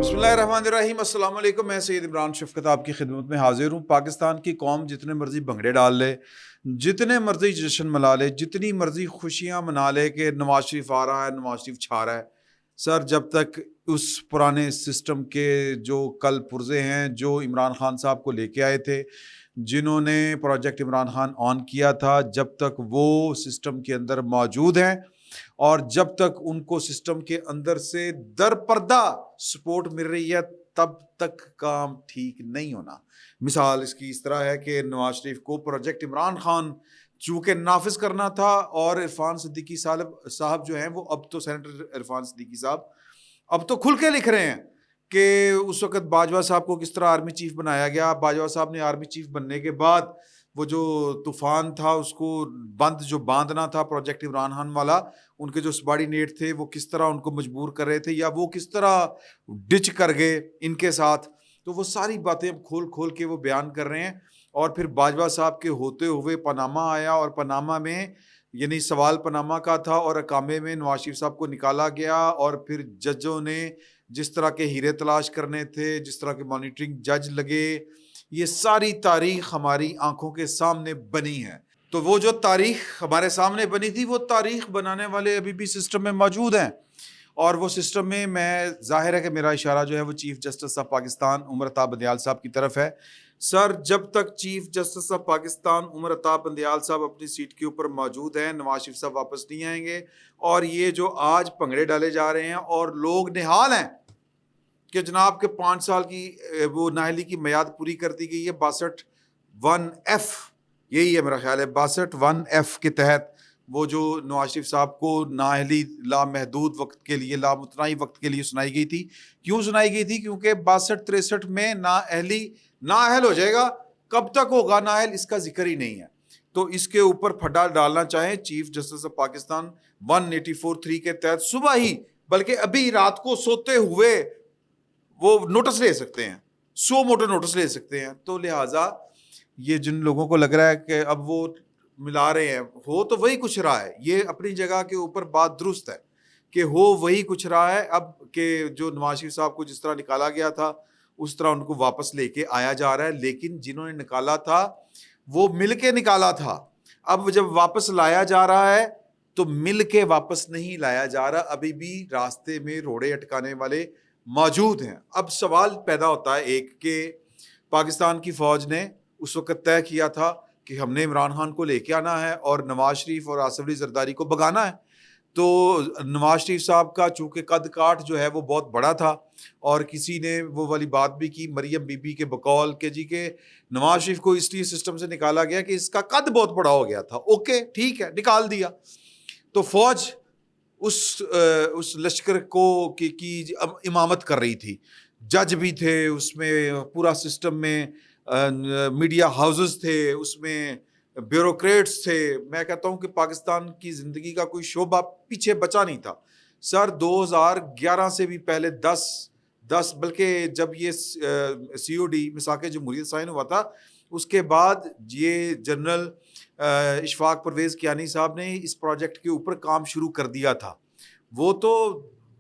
بسم اللہ الرحمن الرحیم۔ السلام علیکم، میں سید عمران شفقت آپ کی خدمت میں حاضر ہوں۔ پاکستان کی قوم جتنے مرضی بھنگڑے ڈال لے، جتنے مرضی جشن منا لے، جتنی مرضی خوشیاں منا لے کہ نواز شریف آ رہا ہے، نواز شریف چھا رہا ہے، سر جب تک اس پرانے سسٹم کے جو کل پرزے ہیں جو عمران خان صاحب کو لے کے آئے تھے، جنہوں نے پروجیکٹ عمران خان آن کیا تھا، جب تک وہ سسٹم کے اندر موجود ہیں اور جب تک ان کو سسٹم کے اندر سے در پردہ سپورٹ مل رہی ہے، تب تک کام ٹھیک نہیں ہونا۔ مثال اس کی اس طرح ہے کہ نواز شریف کو پروجیکٹ عمران خان چونکہ نافذ کرنا تھا، اور عرفان صدیقی صاحب جو ہیں وہ اب تو سینیٹر عرفان صدیقی صاحب اب تو کھل کے لکھ رہے ہیں کہ اس وقت باجوہ صاحب کو کس طرح آرمی چیف بنایا گیا۔ باجوہ صاحب نے آرمی چیف بننے کے بعد وہ جو طوفان تھا، اس کو جو باندھنا تھا پروجیکٹ عمران خان والا، ان کے جو سبارڈینیٹ تھے وہ کس طرح ان کو مجبور کر رہے تھے، یا وہ کس طرح ڈچ کر گئے ان کے ساتھ، تو وہ ساری باتیں اب کھول کے وہ بیان کر رہے ہیں۔ اور پھر باجوہ صاحب کے ہوتے ہوئے پاناما آیا، اور پاناما میں یعنی سوال پاناما کا تھا، اور اقامے میں نواز شریف صاحب کو نکالا گیا، اور پھر ججوں نے جس طرح کے ہیرے تلاش کرنے تھے، جس طرح کے مانیٹرنگ جج لگے، یہ ساری تاریخ ہماری آنکھوں کے سامنے بنی ہے۔ تو وہ جو تاریخ ہمارے سامنے بنی تھی، وہ تاریخ بنانے والے ابھی بھی سسٹم میں موجود ہیں، اور وہ سسٹم میں ظاہر ہے کہ میرا اشارہ جو ہے وہ chief justice of Pakistan Umar Ata Bandial صاحب کی طرف ہے۔ سر جب تک chief justice of Pakistan Umar Ata Bandial صاحب اپنی سیٹ کے اوپر موجود ہیں، نواز شریف صاحب واپس نہیں آئیں گے۔ اور یہ جو آج پنگڑے ڈالے جا رہے ہیں اور لوگ نہال ہیں کہ جناب کے 5 سال کی وہ نااہلی کی میعاد پوری کر دی گئی ہے، 62(1)F، یہی ہے میرا خیال ہے 62(1)F کے تحت وہ جو نواز شریف صاحب کو نااہلی لامحدود وقت کے لیے، لامتناہی وقت کے لیے سنائی گئی تھی۔ کیوں سنائی گئی تھی؟ کیونکہ 62-63 میں نااہل ہو جائے گا، کب تک ہوگا نااہل اس کا ذکر ہی نہیں ہے۔ تو اس کے اوپر پھڈا ڈالنا چاہیں چیف جسٹس آف پاکستان 184(3) کے تحت صبح ہی، بلکہ ابھی رات کو سوتے ہوئے وہ نوٹس لے سکتے ہیں، 100 موٹر نوٹس لے سکتے ہیں۔ تو لہٰذا یہ جن لوگوں کو لگ رہا ہے کہ اب وہ ملا رہے ہیں، ہو تو وہی کچھ رہا ہے، یہ اپنی جگہ کے اوپر بات درست ہے کہ ہو وہی کچھ رہا ہے۔ اب کہ جو نواز شریف صاحب کو جس طرح نکالا گیا تھا اس طرح ان کو واپس لے کے آیا جا رہا ہے، لیکن جنہوں نے نکالا تھا وہ مل کے نکالا تھا۔ اب جب واپس لایا جا رہا ہے تو مل کے واپس نہیں لایا جا رہا، ابھی بھی راستے میں روڑے اٹکانے والے موجود ہیں۔ اب سوال پیدا ہوتا ہے ایک کہ پاکستان کی فوج نے اس وقت طے کیا تھا کہ ہم نے عمران خان کو لے کے آنا ہے اور نواز شریف اور آصف علی زرداری کو بھگانا ہے۔ تو نواز شریف صاحب کا چونکہ قد کاٹ جو ہے وہ بہت بڑا تھا، اور کسی نے وہ والی بات بھی کی مریم بی بی کے بقول کہ جی کہ نواز شریف کو اس لیے سسٹم سے نکالا گیا کہ اس کا قد بہت بڑا ہو گیا تھا۔ اوکے ٹھیک ہے، نکال دیا۔ تو فوج اس لشکر کی امامت کر رہی تھی، جج بھی تھے اس میں، پورا سسٹم میں میڈیا ہاؤسز تھے اس میں، بیوروکریٹس تھے۔ میں کہتا ہوں کہ پاکستان کی زندگی کا کوئی شعبہ پیچھے بچا نہیں تھا۔ سر 2011 سے بھی پہلے 10 بلکہ جب یہ COD میثاق جمہوریت سائن ہوا تھا، اس کے بعد یہ جنرل اشفاق پرویز کیانی صاحب نے اس پروجیکٹ کے اوپر کام شروع کر دیا تھا۔ وہ تو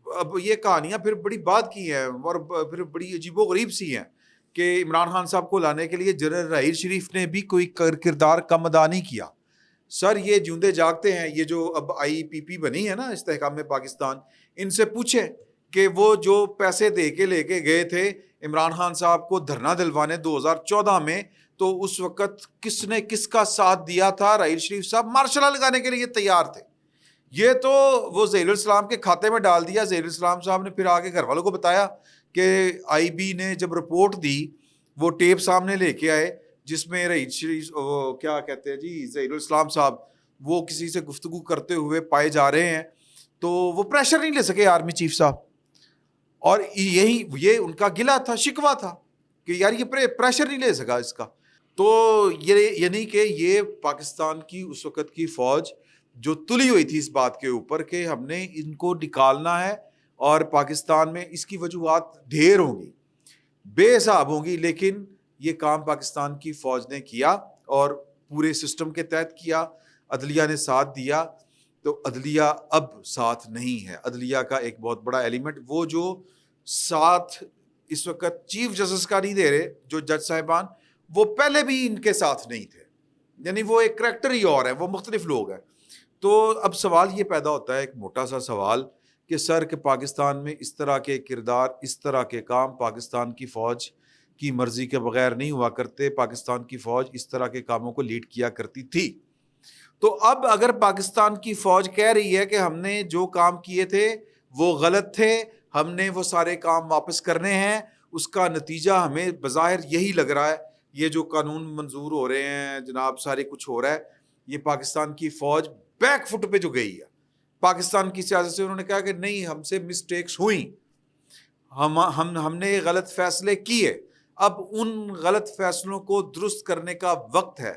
اب یہ کہانیاں پھر بڑی بات کی ہیں اور پھر بڑی عجیب و غریب سی ہیں کہ عمران خان صاحب کو لانے کے لیے جنرل راحیل شریف نے بھی کوئی کردار کم ادا نہیں کیا۔ سر یہ جوندے جاگتے ہیں، یہ جو اب IPP بنی ہے نا، استحکام پاکستان، ان سے پوچھیں کہ وہ جو پیسے دے کے لے کے گئے تھے عمران خان صاحب کو دھرنا دلوانے 2014 میں، تو اس وقت کس نے کس کا ساتھ دیا تھا؟ راحیل شریف صاحب مارشل لا لگانے کے لیے تیار تھے۔ یہ تو وہ ظہیر الاسلام کے کھاتے میں ڈال دیا۔ ظہیر الاسلام صاحب نے پھر آگے گھر والوں کو بتایا کہ IB نے جب رپورٹ دی، وہ ٹیپ سامنے لے کے آئے جس میں راحیل شریف کیا کہتے ہیں جی ظہیر الاسلام صاحب وہ کسی سے گفتگو کرتے ہوئے پائے جا رہے ہیں، تو وہ پریشر نہیں لے سکے آرمی چیف صاحب، اور یہ ان کا گلہ تھا، شکوہ تھا کہ یار یہ پریشر نہیں لے سکا اس کا۔ تو یہ یعنی کہ یہ پاکستان کی اس وقت کی فوج جو تلی ہوئی تھی اس بات کے اوپر کہ ہم نے ان کو نکالنا ہے، اور پاکستان میں اس کی وجوہات ڈھیر ہوں گی، بے حساب ہوں گی، لیکن یہ کام پاکستان کی فوج نے کیا اور پورے سسٹم کے تحت کیا۔ عدلیہ نے ساتھ دیا، تو عدلیہ اب ساتھ نہیں ہے۔ عدلیہ کا ایک بہت بڑا ایلیمنٹ وہ جو ساتھ اس وقت چیف جسٹس کا نہیں دے رہے جو جج صاحبان، وہ پہلے بھی ان کے ساتھ نہیں تھے، یعنی وہ ایک کریکٹر ہی اور ہے، وہ مختلف لوگ ہیں. تو اب سوال یہ پیدا ہوتا ہے ایک موٹا سا سوال کہ سر کہ پاکستان میں اس طرح کے کردار، اس طرح کے کام پاکستان کی فوج کی مرضی کے بغیر نہیں ہوا کرتے. پاکستان کی فوج اس طرح کے کاموں کو لیڈ کیا کرتی تھی. تو اب اگر پاکستان کی فوج کہہ رہی ہے کہ ہم نے جو کام کیے تھے وہ غلط تھے، ہم نے وہ سارے کام واپس کرنے ہیں، اس کا نتیجہ ہمیں بظاہر یہی لگ رہا ہے، یہ جو قانون منظور ہو رہے ہیں جناب، سارے کچھ ہو رہا ہے، یہ پاکستان کی فوج بیک فٹ پہ جو گئی ہے. پاکستان کی سیاست سے انہوں نے کہا کہ نہیں، ہم سے مسٹیکس ہوئیں، ہم نے غلط فیصلے کیے، اب ان غلط فیصلوں کو درست کرنے کا وقت ہے.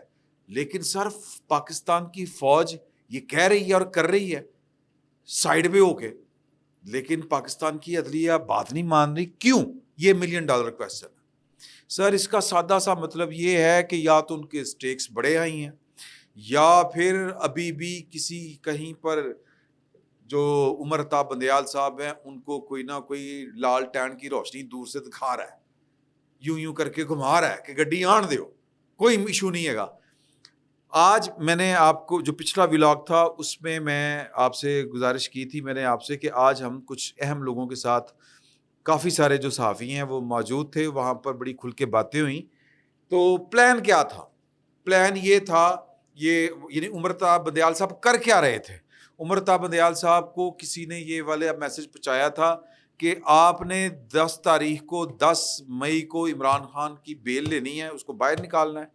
لیکن صرف پاکستان کی فوج یہ کہہ رہی ہے اور کر رہی ہے سائیڈ پہ ہو کے، لیکن پاکستان کی عدلیہ بات نہیں مان رہی. کیوں؟ یہ $1 ملین کویسچن ہے. سر اس کا سادہ سا مطلب یہ ہے کہ یا تو ان کے سٹیکس بڑے آئی ہیں، یا پھر ابھی بھی کسی کہیں پر جو عمر تا بندیال صاحب ہیں ان کو کوئی نہ کوئی لال ٹین کی روشنی دور سے دکھا رہا ہے، یوں کر کے گھما رہا ہے کہ گڈی آن دیو، کوئی ایشو نہیں ہے گا. آج میں نے آپ کو جو پچھلا ولاگ تھا اس میں آپ سے گزارش کی تھی میں نے آپ سے کہ آج ہم کچھ اہم لوگوں کے ساتھ، کافی سارے جو صحافی ہیں وہ موجود تھے، وہاں پر بڑی کھل کے باتیں ہوئیں. تو پلان کیا تھا؟ پلان یہ تھا، یعنی عمر تا بندیال صاحب کر کیا رہے تھے. عمر تا بندیال صاحب کو کسی نے یہ والے میسج پہنچایا تھا کہ آپ نے 10 مئی کو عمران خان کی بیل لینی ہے، اس کو باہر نکالنا ہے،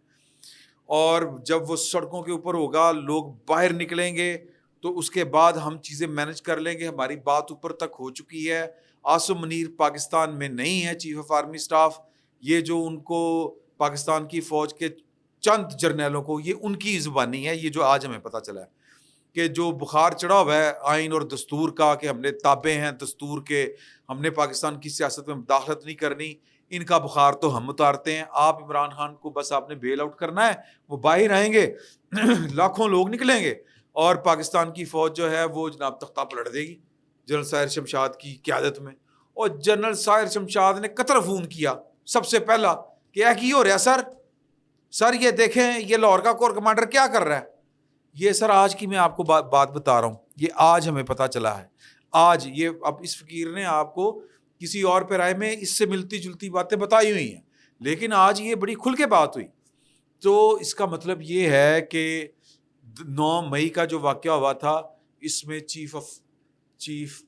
اور جب وہ سڑکوں کے اوپر ہوگا، لوگ باہر نکلیں گے تو اس کے بعد ہم چیزیں مینج کر لیں گے. ہماری بات اوپر تک ہو چکی ہے. عاصم منیر پاکستان میں نہیں ہے چیف آف آرمی اسٹاف. یہ جو ان کو پاکستان کی فوج کے چند جرنیلوں کو، یہ ان کی زبانی ہے، یہ جو آج ہمیں پتہ چلا ہے کہ جو بخار چڑھا ہوا ہے آئین اور دستور کا، کہ ہم نے تابع ہیں دستور کے، ہم نے پاکستان کی سیاست میں مداخلت نہیں کرنی، ان کا بخار تو ہم اتارتے ہیں. آپ عمران خان کو بس آپ نے بیل آؤٹ کرنا ہے، وہ باہر آئیں گے، لاکھوں لوگ نکلیں گے، اور پاکستان کی فوج جو ہے وہ جناب تختہ پلٹ دے گی جنرل ساحر شمشاد کی قیادت میں. اور جنرل ساحر شمشاد نے قطر فون کیا سب سے پہلا کہ کی ہو رہا سر یہ دیکھیں یہ لاہور کا کور کمانڈر کیا کر رہا ہے. یہ سر آج کی میں آپ کو بات بتا رہا ہوں، یہ آج ہمیں پتہ چلا ہے. آج یہ اب اس فقیر نے آپ کو کسی اور پیرائے میں اس سے ملتی جلتی باتیں بتائی ہوئی ہیں، لیکن آج یہ بڑی کھل کے بات ہوئی. تو اس کا مطلب یہ ہے کہ 9 مئی کا جو واقعہ ہوا تھا، اس میں چیف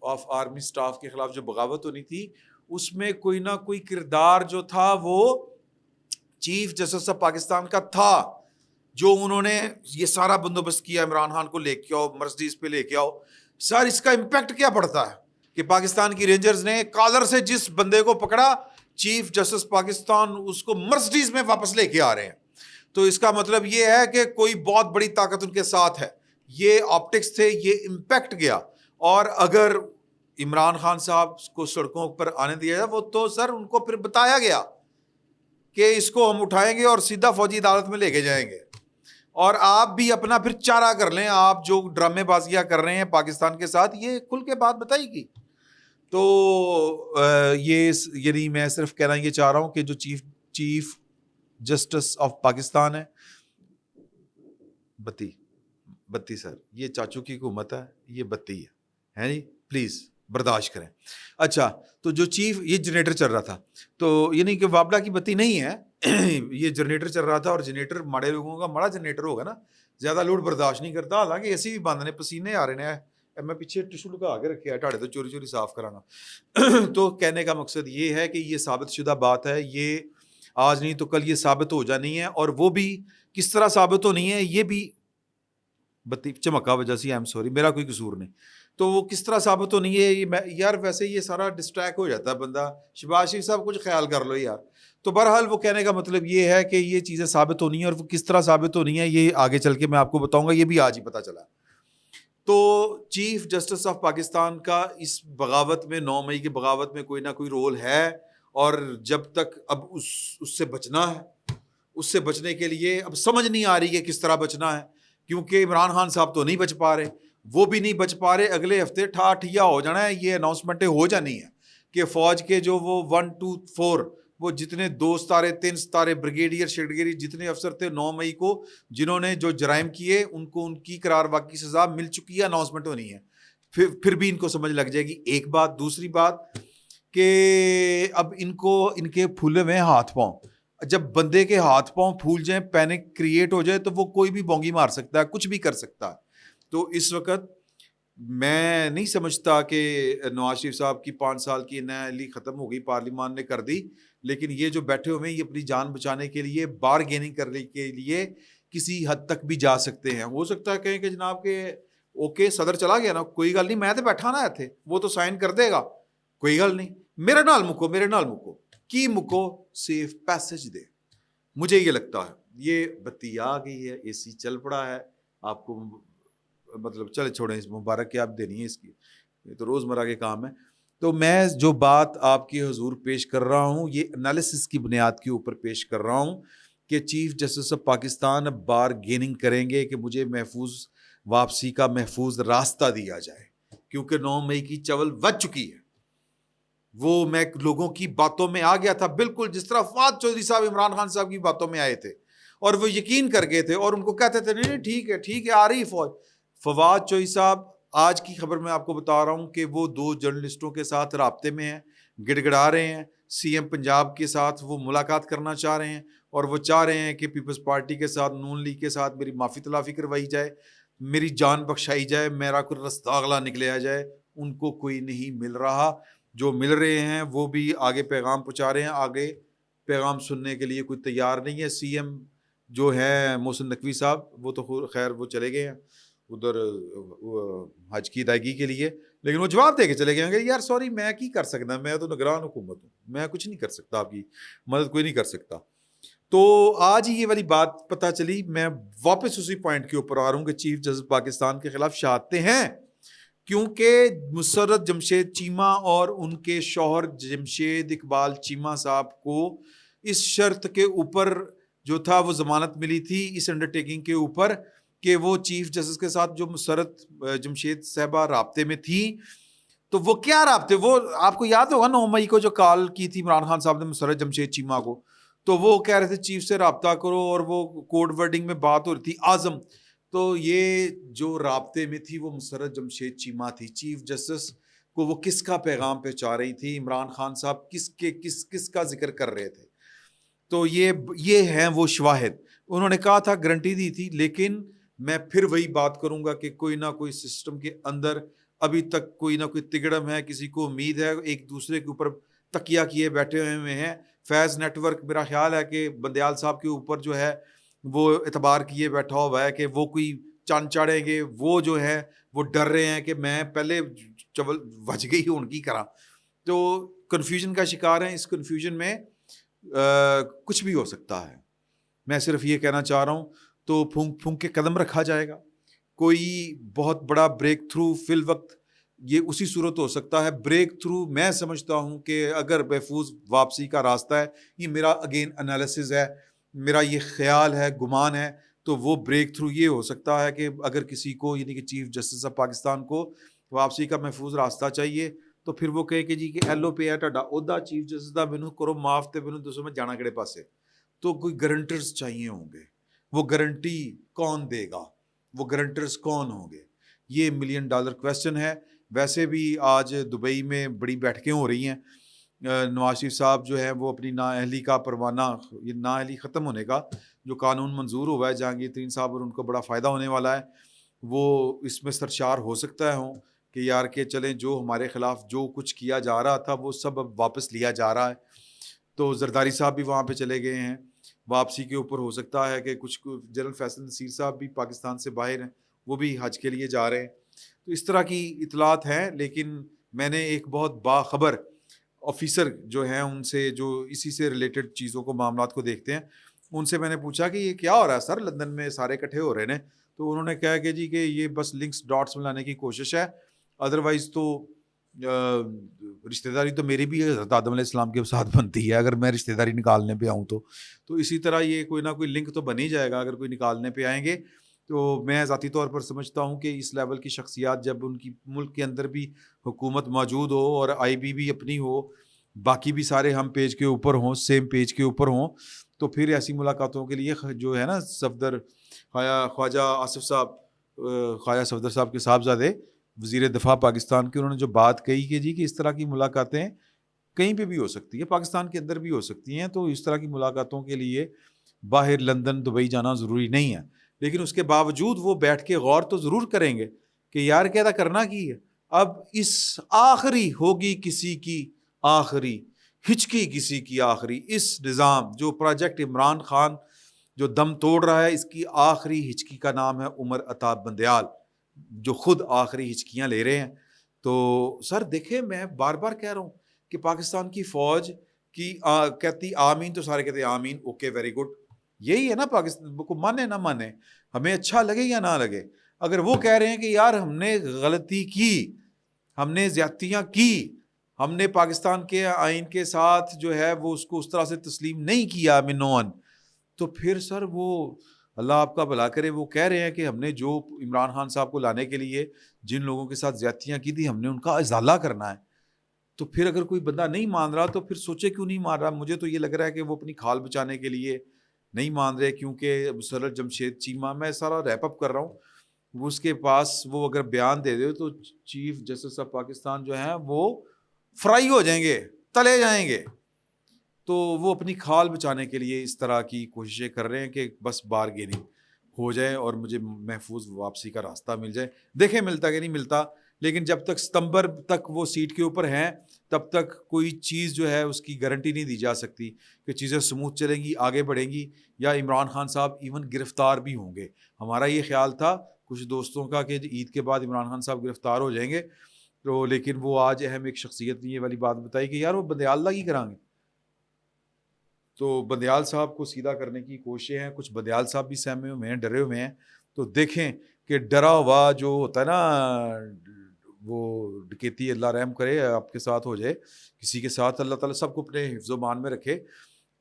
آف آرمی اسٹاف کے خلاف جو بغاوت ہونی تھی، اس میں کوئی نہ کوئی کردار جو تھا وہ چیف جسٹس آف پاکستان کا تھا، جو انہوں نے یہ سارا بندوبست کیا، عمران خان کو لے کے آؤ، مرسڈیز پہ لے کے آؤ. سر اس کا امپیکٹ کیا پڑتا ہے کہ پاکستان کی رینجرز نے کالر سے جس بندے کو پکڑا، چیف جسٹس پاکستان اس کو مرسڈیز میں واپس لے کے آ رہے ہیں. تو اس کا مطلب یہ ہے کہ کوئی بہت بڑی طاقت ان کے ساتھ ہے. یہ آپٹکس تھے، یہ امپیکٹ گیا. اور اگر عمران خان صاحب کو سڑکوں پر آنے دیا جائے، وہ تو سر ان کو پھر بتایا گیا کہ اس کو ہم اٹھائیں گے اور سیدھا فوجی عدالت میں لے کے جائیں گے، اور آپ بھی اپنا پھر چارہ کر لیں. آپ جو ڈرامے بازیاں کر رہے ہیں پاکستان کے ساتھ، یہ کھل کے بات بتائی گی. تو یہ یعنی میں صرف کہنا یہ چاہ رہا ہوں کہ جو چیف جسٹس آف پاکستان ہے، بتی سر یہ چاچو کی حکومت ہے، یہ بتی ہے جی، پلیز برداشت کریں. اچھا، تو جو چیف، یہ جنریٹر چل رہا تھا، تو یعنی کہ وابلا کی بتی نہیں ہے، یہ جنریٹر چل رہا تھا. اور جنریٹر ماڑے لوگوں کا مڑا جنریٹر ہوگا نا، زیادہ لوڈ برداشت نہیں کرتا. حالانکہ ایسی بھی بند نے، پسینے آ رہے ہیں، میں پیچھے ٹشو لگا کے رکھے ٹاڑے تو چوری صاف کرانا. تو کہنے کا مقصد یہ ہے کہ یہ ثابت شدہ بات ہے، یہ آج نہیں تو کل یہ ثابت ہو جانی ہے. اور وہ بھی کس طرح ثابت ہونی ہے، یہ بھی بتی چمکا وجہ سے، ایم سوری، میرا کوئی قصور نہیں. تو وہ کس طرح ثابت ہونی ہے، یار ویسے یہ سارا ڈسٹریکٹ ہو جاتا ہے بندہ. شہباز شریف صاحب کچھ خیال کر لو یار. تو بہرحال وہ کہنے کا مطلب یہ ہے کہ یہ چیزیں ثابت ہونی ہیں، اور وہ کس طرح ثابت ہونی ہیں یہ آگے چل کے میں آپ کو بتاؤں گا. یہ بھی آج ہی پتہ چلا. تو چیف جسٹس آف پاکستان کا اس بغاوت میں، 9 مئی کی بغاوت میں کوئی نہ کوئی رول ہے. اور جب تک اب اس سے بچنا ہے، اس سے بچنے کے لیے اب سمجھ نہیں آ رہی کہ کس طرح بچنا ہے، کیونکہ عمران خان صاحب تو نہیں بچ پا رہے، وہ بھی نہیں بچ پا رہے. اگلے ہفتے ٹھیا ہو جانا ہے، یہ اناؤنسمنٹیں ہو جانی ہیں کہ فوج کے جو وہ 1 2 4 وہ جتنے 2 ستارے 3 ستارے بریگیڈیئر شیڈگیری جتنے افسر تھے 9 مئی کو جنہوں نے جو جرائم کیے ان کو ان کی قرار واقعی سزا مل چکی ہے, اناؤنسمنٹ ہونی ہے. پھر بھی ان کو سمجھ لگ جائے گی. ایک بات. دوسری بات کہ اب ان کے پھولے ہوئے ہاتھ پاؤں, جب بندے کے ہاتھ پاؤں پھول جائیں, پینک کریٹ ہو جائے, تو وہ کوئی بھی بونگی مار سکتا ہے, کچھ بھی کر سکتا ہے. تو اس وقت میں نہیں سمجھتا کہ نواز شریف صاحب کی 5 سال کی نااہلی ختم ہو گئی, پارلیمان نے کر دی, لیکن یہ جو بیٹھے ہوئے ہیں یہ اپنی جان بچانے کے لیے بارگیننگ کرنے کے لیے کسی حد تک بھی جا سکتے ہیں. ہو سکتا ہے کہیں کہ جناب کہ اوکے صدر چلا گیا نا, کوئی گل نہیں, میں تو بیٹھا نا تھے, وہ تو سائن کر دے گا, کوئی گل نہیں, میرے نال مکو کی مکو, سیف پیسج دے. مجھے یہ لگتا ہے یہ بتی آ گئی ہے, اے سی چل پڑا ہے, آپ کو مطلب چلے چھوڑیں, اس مبارک کی آپ دینی ہے, اس کی یہ تو روزمرہ کے کام ہے. تو میں جو بات آپ کی حضور پیش کر رہا ہوں یہ انالیسس کی بنیاد کے اوپر پیش کر رہا ہوں کہ chief justice of Pakistan bargaining کریں گے کہ مجھے محفوظ واپسی کا محفوظ راستہ دیا جائے, کیونکہ 9 مئی کی چول بچ چکی ہے. وہ میں لوگوں کی باتوں میں آ گیا تھا, بالکل جس طرح فواد چودھری صاحب عمران خان صاحب کی باتوں میں آئے تھے اور وہ یقین کر گئے تھے اور ان کو کہتے تھے نہیں ٹھیک ہے آ رہی فوج. فواد چودھری صاحب آج کی خبر میں آپ کو بتا رہا ہوں کہ وہ 2 جرنلسٹوں کے ساتھ رابطے میں ہیں, گڑ گڑا رہے ہیں, سی ایم پنجاب کے ساتھ وہ ملاقات کرنا چاہ رہے ہیں اور وہ چاہ رہے ہیں کہ پیپلز پارٹی کے ساتھ, نون لیگ کے ساتھ میری معافی تلافی کروائی جائے, میری جان بخشائی جائے, میرا کوئی رستہ اگلا نکلیا جائے. ان کو کوئی نہیں مل رہا, جو مل رہے ہیں وہ بھی آگے پیغام پہنچا رہے ہیں, آگے پیغام سننے کے لیے کوئی تیار نہیں ہے. سی ایم جو ہے محسن نقوی صاحب وہ تو خیر وہ چلے گئے ہیں ادھر حج کی ادائیگی کے لیے, لیکن وہ جواب دے کے چلے گئے کہ یار سوری میں کی کر سکتا, میں تو نگران حکومت ہوں, میں کچھ نہیں کر سکتا, آپ کی مدد کوئی نہیں کر سکتا. تو آج ہی یہ والی بات پتہ چلی. میں واپس اسی پوائنٹ کے اوپر آ رہا ہوں کہ چیف جسٹس پاکستان کے خلاف شہادتیں ہیں, کیونکہ مسرت جمشید چیمہ اور ان کے شوہر جمشید اقبال چیمہ صاحب کو اس شرط کے اوپر جو تھا وہ ضمانت ملی تھی, اس انڈرٹیکنگ کے اوپر کہ وہ چیف جسٹس کے ساتھ جو مسرت جمشید صاحبہ رابطے میں تھی. تو وہ کیا رابطے, وہ آپ کو یاد ہوگا 9 مئی کو جو کال کی تھی عمران خان صاحب نے مسرت جمشید چیمہ کو, تو وہ کہہ رہے تھے چیف سے رابطہ کرو, اور وہ کوڈ ورڈنگ میں بات ہو رہی تھی اعظم. تو یہ جو رابطے میں تھی وہ مسرت جمشید چیمہ تھی. چیف جسٹس کو وہ کس کا پیغام پہنچا رہی تھی, عمران خان صاحب کس کا ذکر کر رہے تھے. تو یہ ہیں وہ شواہد. انہوں نے کہا تھا, گارنٹی دی تھی, لیکن میں پھر وہی بات کروں گا کہ کوئی نہ کوئی سسٹم کے اندر ابھی تک کوئی نہ کوئی تگڑم ہے, کسی کو امید ہے, ایک دوسرے کے اوپر تکیہ کیے بیٹھے ہوئے ہیں. فیض نیٹ ورک میرا خیال ہے کہ بندیال صاحب کے اوپر جو ہے وہ اعتبار کیے بیٹھا ہوا ہے کہ وہ کوئی چاند چاڑیں گے. وہ جو ہے وہ ڈر رہے ہیں کہ میں پہلے چول بچ گئی ہوں ان کی کرا. تو کنفیوژن کا شکار ہیں. اس کنفیوژن میں کچھ بھی ہو سکتا ہے. میں صرف یہ کہنا چاہ رہا ہوں, تو پھونک پھونک کے قدم رکھا جائے گا. کوئی بہت بڑا بریک تھرو فی الوقت یہ اسی صورت ہو سکتا ہے. بریک تھرو میں سمجھتا ہوں کہ اگر محفوظ واپسی کا راستہ ہے, یہ میرا اگین انالیسز ہے, میرا یہ خیال ہے, گمان ہے, تو وہ بریک تھرو یہ ہو سکتا ہے کہ اگر کسی کو یعنی کہ چیف جسٹس آف پاکستان کو واپسی کا محفوظ راستہ چاہیے, تو پھر وہ کہے کہ جی کہ ایل او پی ہے ٹاڈا عہدہ چیف جسٹس دا, مینوں کرو معاف تے مینوں دسو میں جانا کہڑے پاسے. تو کوئی گارنٹرز چاہیے ہوں گے. وہ گارنٹی کون دے گا, وہ گارنٹرز کون ہوں گے, یہ $1 ملین کویسچن ہے. ویسے بھی آج دبئی میں بڑی بیٹھکیں ہو رہی ہیں. نواز شریف صاحب جو ہے وہ اپنی نااہلی کا پروانہ, یہ نااہلی ختم ہونے کا جو قانون منظور ہوا ہے جہانگیر ترین صاحب, اور ان کو بڑا فائدہ ہونے والا ہے, وہ اس میں سرشار ہو سکتا ہے ہوں کہ یار کہ چلیں جو ہمارے خلاف جو کچھ کیا جا رہا تھا وہ سب اب واپس لیا جا رہا ہے. تو زرداری صاحب بھی وہاں پہ چلے گئے ہیں. واپسی کے اوپر ہو سکتا ہے کہ کچھ جنرل فیصل نصیر صاحب بھی پاکستان سے باہر ہیں, وہ بھی حج کے لیے جا رہے ہیں. تو اس طرح کی اطلاعات ہیں. لیکن میں نے ایک بہت باخبر آفیسر جو ہیں ان سے, جو اسی سے ریلیٹڈ چیزوں کو معاملات کو دیکھتے ہیں, ان سے میں نے پوچھا کہ یہ کیا ہو رہا ہے سر, لندن میں سارے اکٹھے ہو رہے ہیں. تو انہوں نے کہا کہ جی کہ یہ بس لنکس ڈاٹس ملانے کی کوشش ہے, ادروائز تو رشتہ داری تو میری بھی حضرت آدم علیہ السلام کے ساتھ بنتی ہے. اگر میں رشتہ داری نکالنے پہ آؤں تو اسی طرح یہ کوئی نہ کوئی لنک تو بن ہی جائے گا اگر کوئی نکالنے پہ آئیں گے. تو میں ذاتی طور پر سمجھتا ہوں کہ اس لیول کی شخصیات جب ان کی ملک کے اندر بھی حکومت موجود ہو اور آئی بی بھی اپنی ہو، باقی بھی سارے ہم پیج کے اوپر ہوں، سیم پیج کے اوپر ہوں، تو پھر ایسی ملاقاتوں کے لیے جو ہے نا صفدر خواجہ آصف صاحب، خواجہ صفدر صاحب کے صاحبزادے وزیر دفاع پاکستان کے، انہوں نے جو بات کہی کہ جی کہ اس طرح کی ملاقاتیں کہیں پہ بھی ہو سکتی ہے، پاکستان کے اندر بھی ہو سکتی ہیں، تو اس طرح کی ملاقاتوں کے لیے باہر لندن دبئی جانا ضروری نہیں ہے، لیکن اس کے باوجود وہ بیٹھ کے غور تو ضرور کریں گے کہ یار کیا کرنا کی ہے، اب اس آخری ہوگی کسی کی آخری ہچکی کسی کی آخری، اس نظام جو پروجیکٹ عمران خان جو دم توڑ رہا ہے، اس کی آخری ہچکی کا نام ہے عمر عطا بندیال، جو خود آخری ہچکیاں لے رہے ہیں۔ تو سر دیکھیں، میں بار بار کہہ رہا ہوں کہ پاکستان کی فوج کی کہتی آمین تو سارے کہتے ہیں آمین، اوکے ویری گڈ، یہی ہے نا پاکستان کو، مانے نہ مانے، ہمیں اچھا لگے یا نہ لگے، اگر وہ کہہ رہے ہیں کہ یار ہم نے غلطی کی، ہم نے زیادتیاں کی، ہم نے پاکستان کے آئین کے ساتھ جو ہے وہ اس کو اس طرح سے تسلیم نہیں کیا منون، تو پھر سر وہ اللہ آپ کا بھلا کرے، وہ کہہ رہے ہیں کہ ہم نے جو عمران خان صاحب کو لانے کے لیے جن لوگوں کے ساتھ زیادتیاں کی تھی، ہم نے ان کا ازالہ کرنا ہے۔ تو پھر اگر کوئی بندہ نہیں مان رہا تو پھر سوچے کیوں نہیں مان رہا؟ مجھے تو یہ لگ رہا ہے کہ وہ اپنی کھال بچانے کے لیے نہیں مان رہے، کیونکہ مسرت جمشید چیمہ، میں سارا ریپ اپ کر رہا ہوں، وہ اس کے پاس وہ اگر بیان دے دے تو چیف جسٹس آف پاکستان جو ہیں وہ فرائی ہو جائیں گے، تلے جائیں گے۔ تو وہ اپنی کھال بچانے کے لیے اس طرح کی کوششیں کر رہے ہیں کہ بس بارگیننگ ہو جائے اور مجھے محفوظ واپسی کا راستہ مل جائے۔ دیکھیں ملتا کہ نہیں ملتا، لیکن جب تک ستمبر تک وہ سیٹ کے اوپر ہیں تب تک کوئی چیز جو ہے اس کی گارنٹی نہیں دی جا سکتی کہ چیزیں سموتھ چلیں گی، آگے بڑھیں گی، یا عمران خان صاحب ایون گرفتار بھی ہوں گے۔ ہمارا یہ خیال تھا کچھ دوستوں کا کہ عید کے بعد عمران خان صاحب گرفتار ہو جائیں گے، تو لیکن وہ آج اہم ایک شخصیت نے یہ والی بات بتائی کہ یار وہ بندیال اللہ کی کریں گے۔ تو بندیال صاحب کو سیدھا کرنے کی کوششیں ہیں، کچھ بندیال صاحب بھی سہمے ہوئے ہیں، ڈرے ہوئے ہیں۔ تو دیکھیں کہ ڈرا ہوا جو ہوتا ہے نا، وہ ڈکیتی اللہ رحم کرے آپ کے ساتھ ہو جائے، کسی کے ساتھ اللہ تعالیٰ سب کو اپنے حفظ و مان میں رکھے۔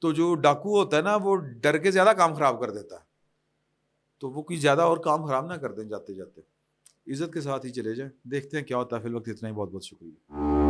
تو جو ڈاکو ہوتا ہے نا وہ ڈر کے زیادہ کام خراب کر دیتا ہے، تو وہ کوئی زیادہ اور کام خراب نہ کر دیں، جاتے جاتے عزت کے ساتھ ہی چلے جائیں۔ دیکھتے ہیں کیا ہوتا ہے، فی الوقت اتنا ہی، بہت بہت شکریہ۔